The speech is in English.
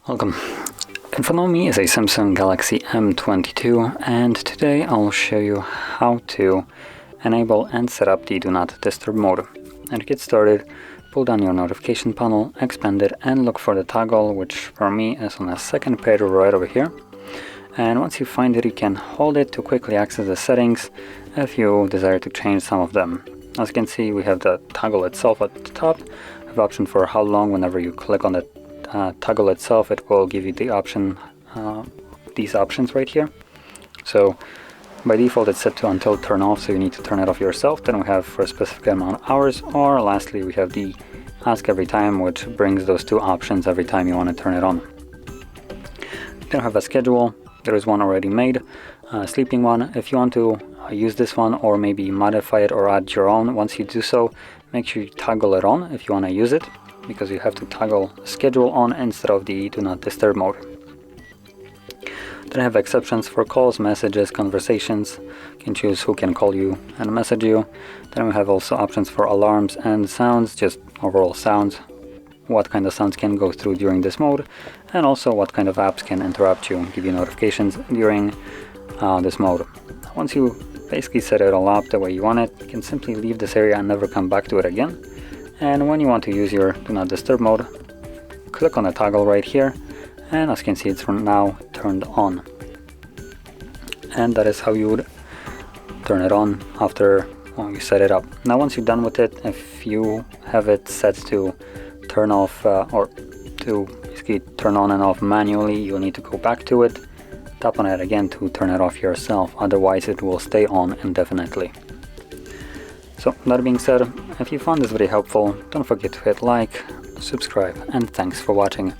Welcome. In front of me is a Samsung Galaxy M22, and today I'll show you how to enable and set up the Do Not Disturb mode. And to get started, pull down your notification panel, expand it, and look for the toggle, which for me is on the second page right over here. And once you find it, you can hold it to quickly access the settings if you desire to change some of them. As you can see, we have the toggle itself at the top. We have option for how long. Whenever you click on the toggle itself, it will give you the option, these options right here. So by default it's set to until turn off, so you need to turn it off yourself. Then we have for a specific amount of hours, or lastly we have the ask every time, which brings those two options every time you want to turn it on. Then we have a schedule. There is one already made, sleeping one. If you want to use this one or maybe modify it or add your own, once you do so, make sure you toggle it on if you want to use it, because you have to toggle schedule on instead of the Do Not Disturb mode. Then I have exceptions for calls, messages, conversations. You can choose who can call you and message you. Then we have also options for alarms and sounds, just overall sounds, what kind of sounds can go through during this mode, and also what kind of apps can interrupt you, give you notifications during this mode. Once you basically set it all up the way you want it, you can simply leave this area and never come back to it again. And when you want to use your Do Not Disturb mode, click on the toggle right here, and as you can see, it's now turned on. And that is how you would turn it on after you set it up. Now once you're done with it, if you have it set to turn off or to basically turn on and off manually, you'll need to go back to it, tap on it again to turn it off yourself, otherwise it will stay on indefinitely. So that being said, if you found this video helpful, don't forget to hit like, subscribe, and thanks for watching.